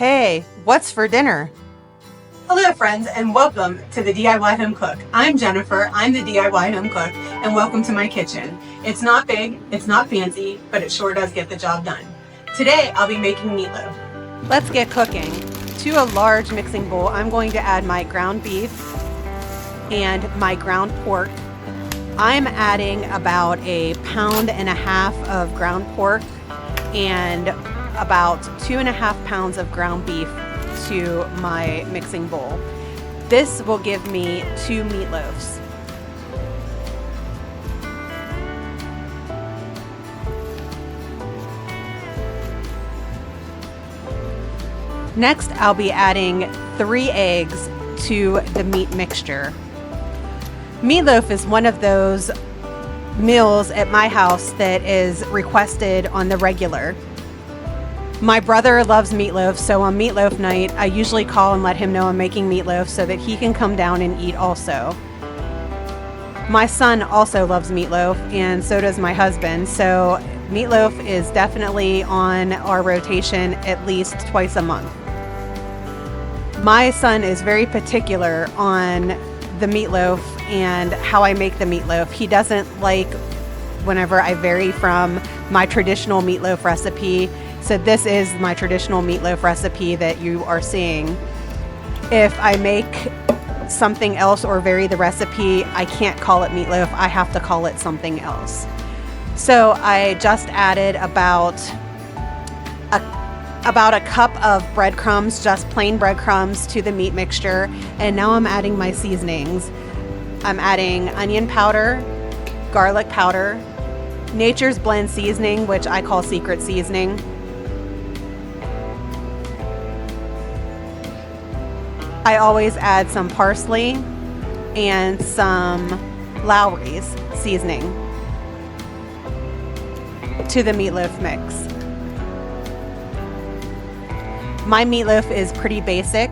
Hey, what's for dinner? Hello friends, and welcome to the DIY Home Cook. I'm Jennifer, I'm the DIY Home Cook, and welcome to my kitchen. It's not big, it's not fancy, but it sure does get the job done. Today I'll be making meatloaf. Let's get cooking. To a large mixing bowl, I'm going to add my ground beef and my ground pork. I'm adding about 1.5 pounds of ground pork and about 2.5 pounds of ground beef to my mixing bowl. This will give me 2 meatloaves. Next, I'll be adding 3 eggs to the meat mixture. Meatloaf is one of those meals at my house that is requested on the regular. My brother loves meatloaf, so on meatloaf night, I usually call and let him know I'm making meatloaf so that he can come down and eat also. My son also loves meatloaf, and so does my husband, so meatloaf is definitely on our rotation at least twice a month. My son is very particular on the meatloaf and how I make the meatloaf. He doesn't like whenever I vary from my traditional meatloaf recipe. So this is my traditional meatloaf recipe that you are seeing. If I make something else or vary the recipe, I can't call it meatloaf. I have to call it something else. So I just added about a cup of breadcrumbs, just plain breadcrumbs, to the meat mixture. And now I'm adding my seasonings. I'm adding onion powder, garlic powder, Nature's Blend seasoning, which I call secret seasoning. I always add some parsley and some Lawry's seasoning to the meatloaf mix. My meatloaf is pretty basic.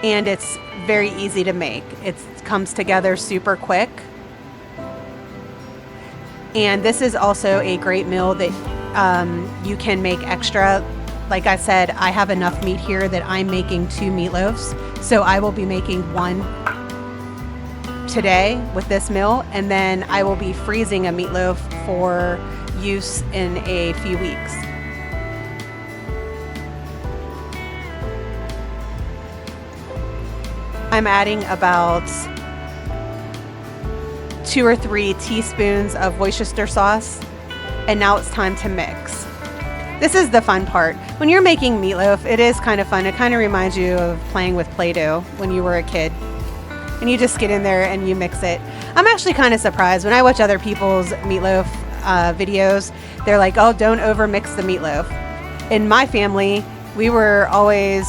And it's very easy to make. It comes together super quick. And this is also a great meal that you can make extra. Like I said, I have enough meat here that I'm making 2 meatloaves. So I will be making 1 today with this meal, and then I will be freezing a meatloaf for use in a few weeks. I'm adding about 2 or 3 teaspoons of Worcestershire sauce, and now it's time to mix. This is the fun part. When you're making meatloaf, it is kind of fun. It kind of reminds you of playing with Play-Doh when you were a kid. And you just get in there and you mix it. I'm actually kind of surprised when I watch other people's meatloaf videos. They're like, oh, don't over mix the meatloaf. In my family, we were always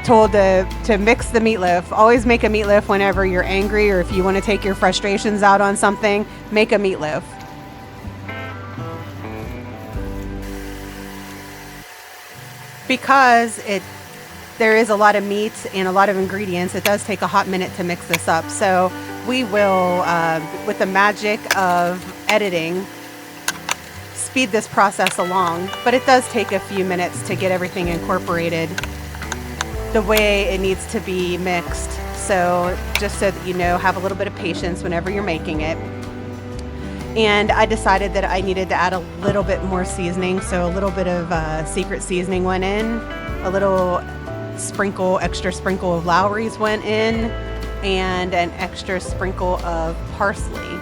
told to mix the meatloaf. Always make a meatloaf whenever you're angry, or if you want to take your frustrations out on something, make a meatloaf. Because there is a lot of meat and a lot of ingredients, it does take a hot minute to mix this up. So we will, with the magic of editing, speed this process along. But it does take a few minutes to get everything incorporated the way it needs to be mixed. So just so that you know, have a little bit of patience whenever you're making it. And I decided that I needed to add a little bit more seasoning. So a little bit of secret seasoning went in, a little extra sprinkle of Lawry's went in, and an extra sprinkle of parsley.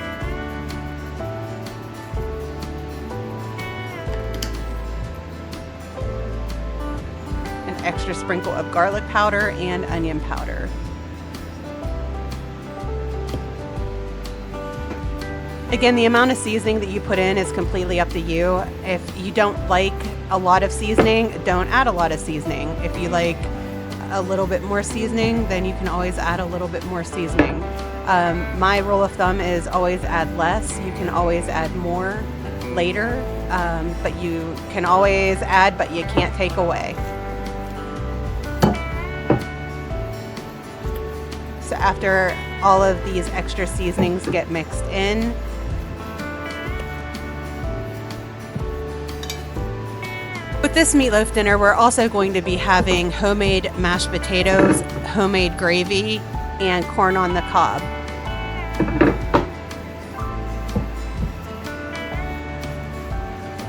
Extra sprinkle of garlic powder and onion powder. Again, the amount of seasoning that you put in is completely up to you. If you don't like a lot of seasoning, don't add a lot of seasoning. If you like a little bit more seasoning, then you can always add a little bit more seasoning. My rule of thumb is always add less. You can always add more later, but you can always add, but you can't take away. So after all of these extra seasonings get mixed in. With this meatloaf dinner, we're also going to be having homemade mashed potatoes, homemade gravy, and corn on the cob.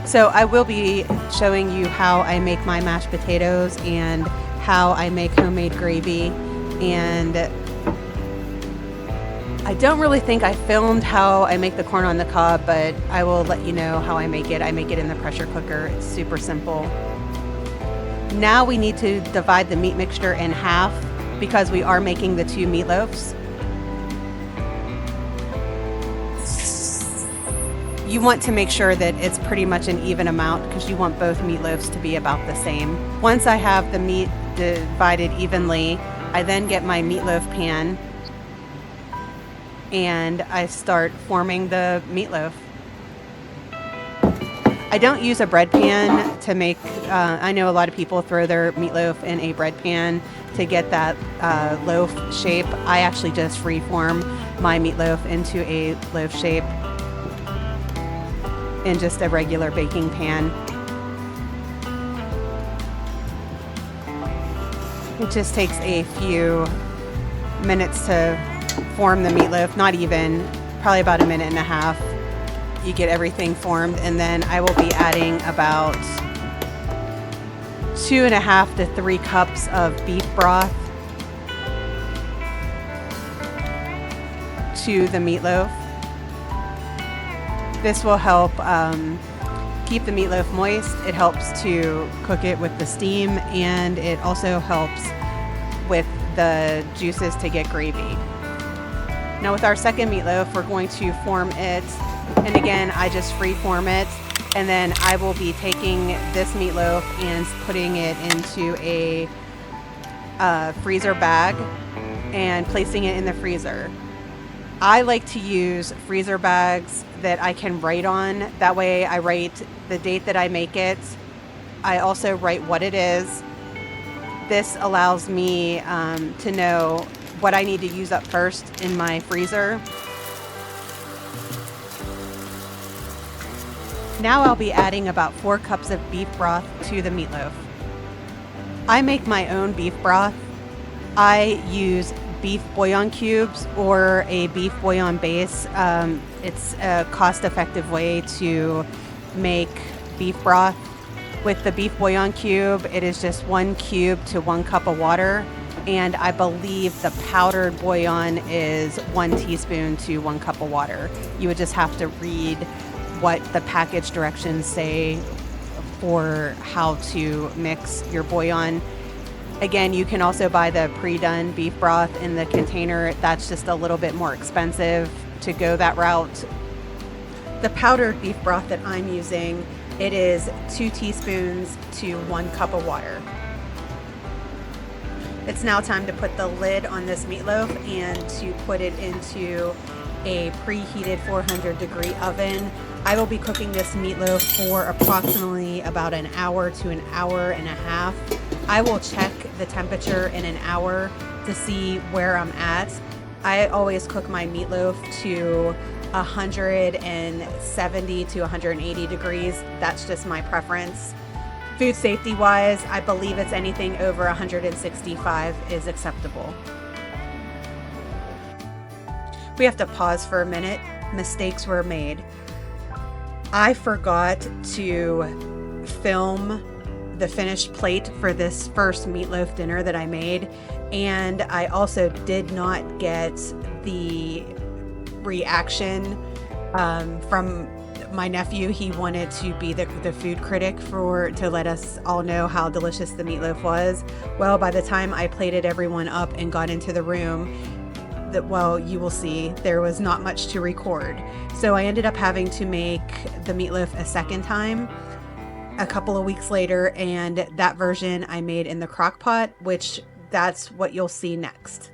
So I will be showing you how I make my mashed potatoes and how I make homemade gravy. And I don't really think I filmed how I make the corn on the cob, but I will let you know how I make it. I make it in the pressure cooker. It's super simple. Now we need to divide the meat mixture in half because we are making the 2 meatloafs. You want to make sure that it's pretty much an even amount because you want both meatloafs to be about the same. Once I have the meat divided evenly, I then get my meatloaf pan and I start forming the meatloaf. I don't use a bread pan to make, I know a lot of people throw their meatloaf in a bread pan to get that loaf shape. I actually just freeform my meatloaf into a loaf shape in just a regular baking pan. It just takes a few minutes to form the meatloaf, not even, probably about a minute and a half. You get everything formed, and then I will be adding about 2.5 to 3 cups of beef broth to the meatloaf. This will help keep the meatloaf moist. It helps to cook it with the steam, and it also helps with the juices to get gravy. Now with our second meatloaf, we're going to form it, and again, I just free form it, and then I will be taking this meatloaf and putting it into a freezer bag and placing it in the freezer. I like to use freezer bags that I can write on. That way I write the date that I make it. I also write what it is. This allows me to know what I need to use up first in my freezer. Now I'll be adding about 4 cups of beef broth to the meatloaf. I make my own beef broth. I use beef bouillon cubes or a beef bouillon base. It's a cost-effective way to make beef broth. With the beef bouillon cube, it is just 1 cube to 1 cup of water, and I believe the powdered bouillon is 1 teaspoon to 1 cup of water. You would just have to read what the package directions say for how to mix your bouillon. Again, you can also buy the pre-done beef broth in the container. That's just a little bit more expensive to go that route. The powdered beef broth that I'm using, it is 2 teaspoons to 1 cup of water. It's now time to put the lid on this meatloaf and to put it into a preheated 400-degree oven. I will be cooking this meatloaf for approximately about an hour to an hour and a half. I will check the temperature in an hour to see where I'm at. I always cook my meatloaf to 170 to 180 degrees. That's just my preference. Food safety wise, I believe it's anything over 165 is acceptable. We have to pause for a minute. Mistakes were made. I forgot to film the finished plate for this first meatloaf dinner that I made, and I also did not get the reaction from my nephew. He wanted to be the food critic to let us all know how delicious the meatloaf was. Well, by the time I plated everyone up and got into the room, you will see there was not much to record. So I ended up having to make the meatloaf a second time a couple of weeks later, and that version I made in the crock pot, which that's what you'll see next.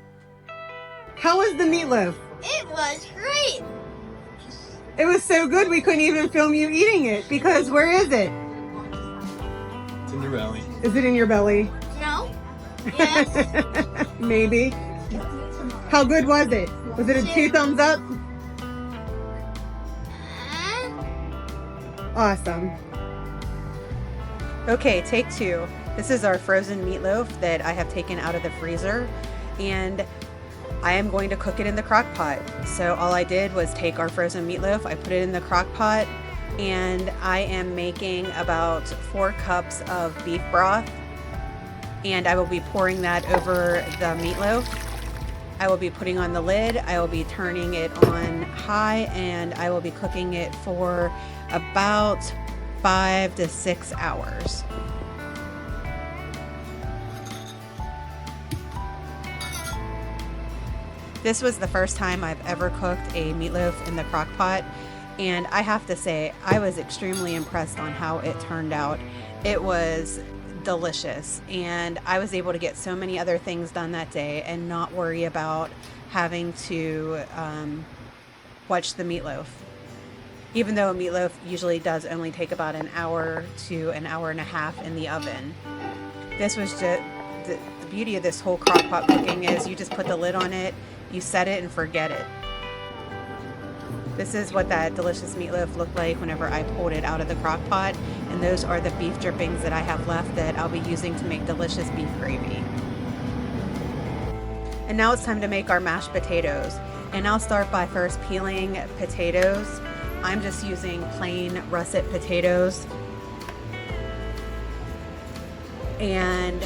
How was the meatloaf? It was great. It was so good we couldn't even film you eating it because where is it? It's in your belly. Is it in your belly? No. Yes. Maybe. How good was it? Was it a 2 thumbs up? Awesome. Okay, take 2. This is our frozen meatloaf that I have taken out of the freezer, and I am going to cook it in the crock pot. So all I did was take our frozen meatloaf, I put it in the crock pot, and I am making about 4 cups of beef broth, and I will be pouring that over the meatloaf. I will be putting on the lid, I will be turning it on high, and I will be cooking it for about 5 to 6 hours. This was the first time I've ever cooked a meatloaf in the crock pot, and I have to say I was extremely impressed on how it turned out. It was delicious, and I was able to get so many other things done that day and not worry about having to watch the meatloaf. Even though a meatloaf usually does only take about an hour to an hour and a half in the oven. This was just the beauty of this whole crock pot cooking is you just put the lid on it, you set it and forget it. This is what that delicious meatloaf looked like whenever I pulled it out of the crock pot, and those are the beef drippings that I have left that I'll be using to make delicious beef gravy. And now it's time to make our mashed potatoes. And I'll start by first peeling potatoes. I'm just using plain russet potatoes. And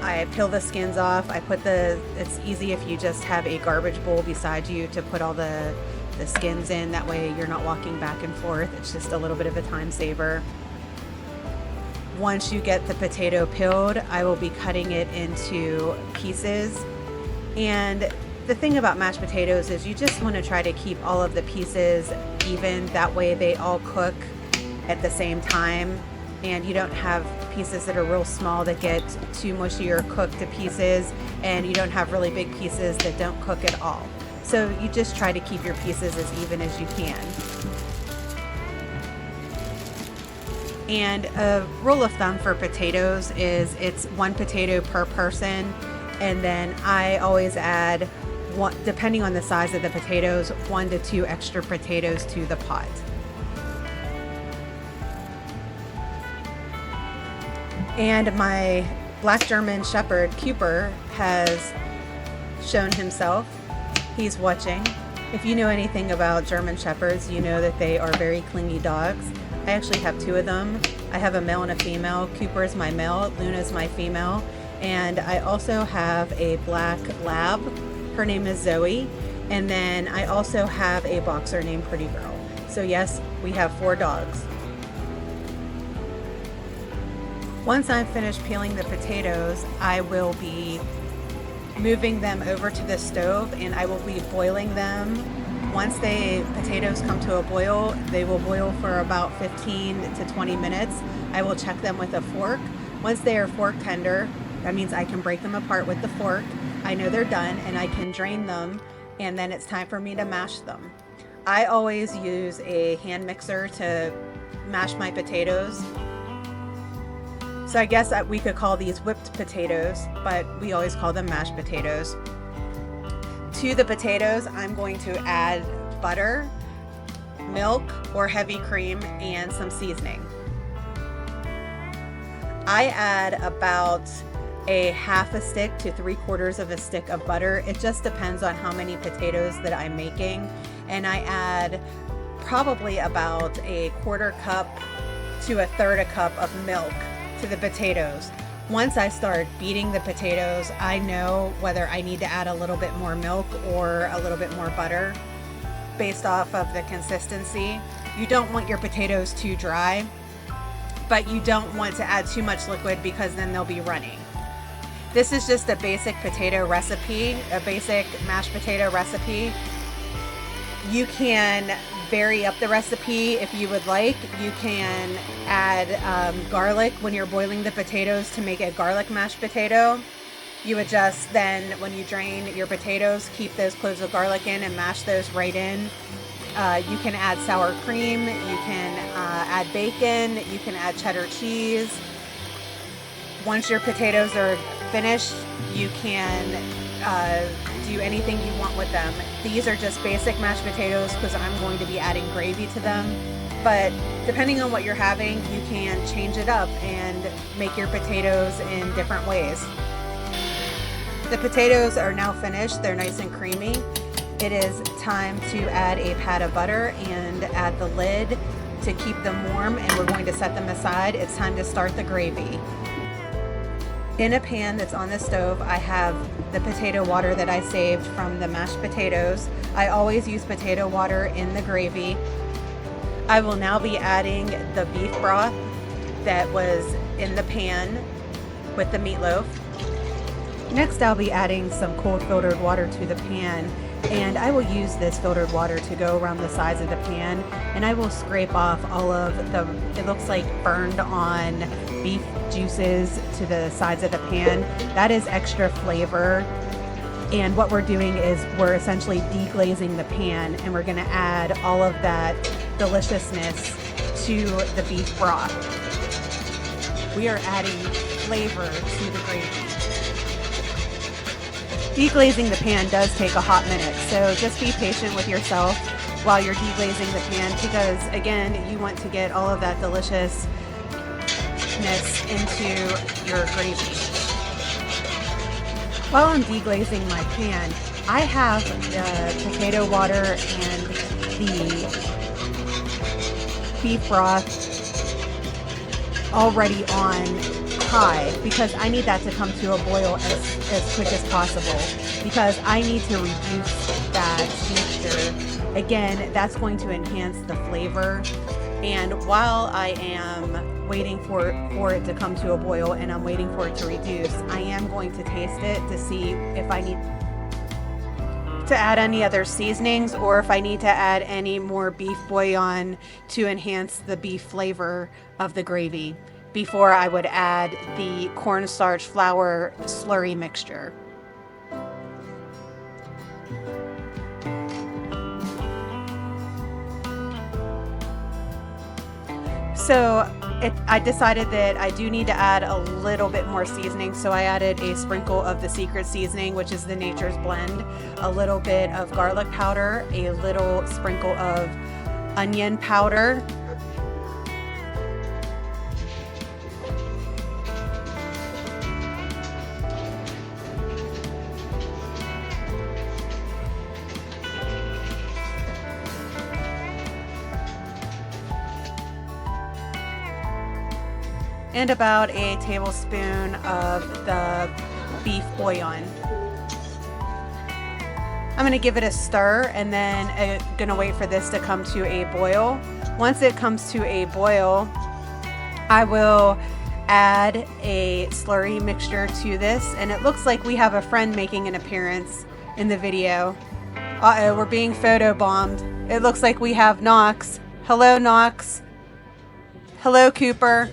I peel the skins off. It's easy if you just have a garbage bowl beside you to put all the skins in. That way you're not walking back and forth. It's just a little bit of a time saver. Once you get the potato peeled, I will be cutting it into pieces. And the thing about mashed potatoes is you just want to try to keep all of the pieces even. That way they all cook at the same time, and you don't have pieces that are real small that get too mushy or cooked to pieces, and you don't have really big pieces that don't cook at all. So you just try to keep your pieces as even as you can. And a rule of thumb for potatoes is it's 1 potato per person, and then I always add, depending on the size of the potatoes, 1 to 2 extra potatoes to the pot. And my black German Shepherd, Cooper, has shown himself. He's watching. If you know anything about German Shepherds, you know that they are very clingy dogs. I actually have 2 of them. I have a male and a female. Cooper is my male, Luna is my female. And I also have a black lab. Her name is Zoe. And then I also have a boxer named Pretty Girl. So yes, we have 4 dogs. Once I'm finished peeling the potatoes, I will be moving them over to the stove, and I will be boiling them. Once the potatoes come to a boil, they will boil for about 15 to 20 minutes. I will check them with a fork. Once they are fork tender, that means I can break them apart with the fork. I know they're done, and I can drain them, and then it's time for me to mash them. I always use a hand mixer to mash my potatoes. So I guess we could call these whipped potatoes, but we always call them mashed potatoes. To the potatoes, I'm going to add butter, milk or heavy cream, and some seasoning. I add about a half a stick to 3/4 of a stick of butter. It just depends on how many potatoes that I'm making. And I add probably about a 1/4 cup to a 1/3 cup of milk to the potatoes. Once I start beating the potatoes, I know whether I need to add a little bit more milk or a little bit more butter based off of the consistency. You don't want your potatoes too dry, but you don't want to add too much liquid because then they'll be runny. This is just a basic potato recipe, a basic mashed potato recipe. You can vary up the recipe if you would like. You can add garlic when you're boiling the potatoes to make a garlic mashed potato. You would just then, when you drain your potatoes, keep those cloves of garlic in and mash those right in. You can add sour cream, you can add bacon, you can add cheddar cheese. Once your potatoes are finished, you can do anything you want with them. These are just basic mashed potatoes because I'm going to be adding gravy to them. But depending on what you're having, you can change it up and make your potatoes in different ways. The potatoes are now finished. They're nice and creamy. It is time to add a pat of butter and add the lid to keep them warm, and we're going to set them aside. It's time to start the gravy. In a pan that's on the stove, I have the potato water that I saved from the mashed potatoes. I always use potato water in the gravy. I will now be adding the beef broth that was in the pan with the meatloaf. Next, I'll be adding some cold filtered water to the pan, and I will use this filtered water to go around the sides of the pan, and I will scrape off all of the, it looks like burned on beef juices to the sides of the pan. That is extra flavor. And what we're doing is we're essentially deglazing the pan, and we're gonna add all of that deliciousness to the beef broth. We are adding flavor to the gravy. Deglazing the pan does take a hot minute, so just be patient with yourself while you're deglazing the pan, because again, you want to get all of that deliciousness into your gravy. While I'm deglazing my pan, I have the potato water and the beef broth already on high because I need that to come to a boil as quick as possible, because I need to reduce that mixture. Again, that's going to enhance the flavor. And while I am waiting for it to come to a boil and I'm waiting for it to reduce, I am going to taste it to see if I need to add any other seasonings or if I need to add any more beef bouillon to enhance the beef flavor of the gravy before I would add the cornstarch flour slurry mixture. So I decided that I do need to add a little bit more seasoning, so I added a sprinkle of the secret seasoning, which is the Nature's Blend, a little bit of garlic powder, a little sprinkle of onion powder, and about a tablespoon of the beef bouillon. I'm gonna give it a stir and then gonna wait for this to come to a boil. Once it comes to a boil, I will add a slurry mixture to this, and it looks like we have a friend making an appearance in the video. Uh-oh, we're being photobombed. It looks like we have Knox. Hello, Knox. Hello, Cooper.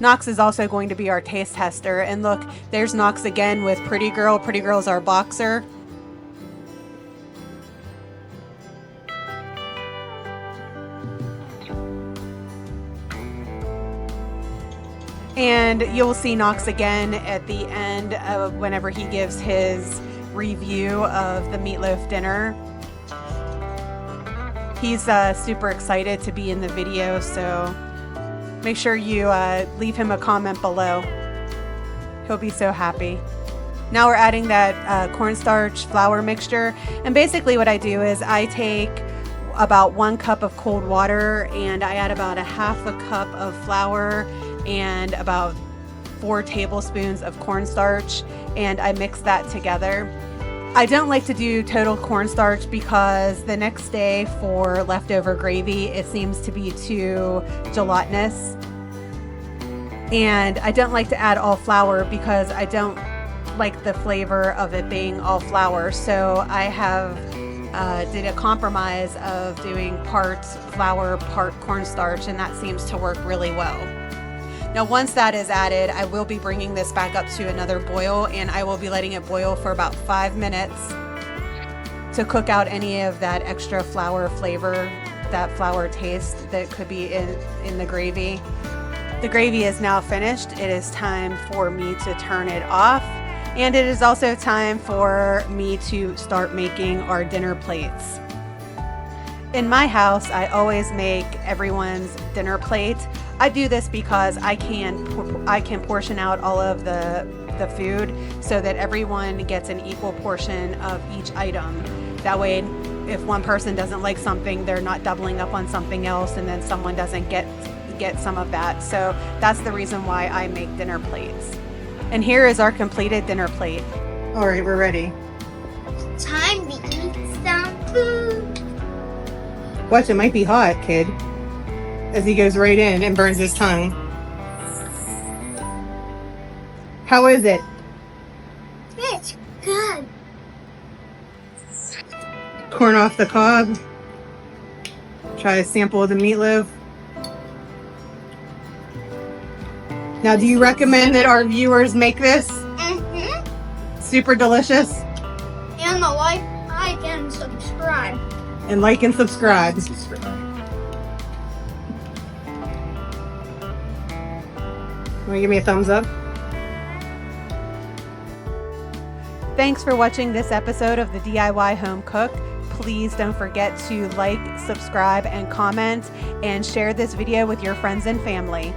Knox is also going to be our taste tester. And look, there's Knox again with Pretty Girl. Pretty Girl's our boxer. And you'll see Knox again at the end of whenever he gives his review of the Meatloaf Dinner. He's super excited to be in the video, so make sure you leave him a comment below. He'll be so happy. Now we're adding that cornstarch flour mixture. And basically what I do is I take about 1 cup of cold water and I add about a half a cup of flour and about 4 tablespoons of cornstarch, and I mix that together. I don't like to do total cornstarch because the next day for leftover gravy, it seems to be too gelatinous. And I don't like to add all flour because I don't like the flavor of it being all flour. So I have did a compromise of doing part flour, part cornstarch, and that seems to work really well. Now once that is added, I will be bringing this back up to another boil, and I will be letting it boil for about 5 minutes to cook out any of that extra flour flavor, that flour taste that could be in the gravy. The gravy is now finished. It is time for me to turn it off. And it is also time for me to start making our dinner plates. In my house, I always make everyone's dinner plate. I do this because I can portion out all of the food so that everyone gets an equal portion of each item. That way, if one person doesn't like something, they're not doubling up on something else and then someone doesn't get some of that. So that's the reason why I make dinner plates. And here is our completed dinner plate. All right, we're ready. Time to eat some food. Watch, it might be hot, kid. As he goes right in and burns his tongue. How is it? It's good. Corn off the cob. Try a sample of the meatloaf. Now, do you recommend that our viewers make this? Mm-hmm. Super delicious. And the like and subscribe. And like and subscribe. Want to give me a thumbs up? Thanks for watching this episode of the DIY Home Cook. Please don't forget to like, subscribe, and comment, and share this video with your friends and family.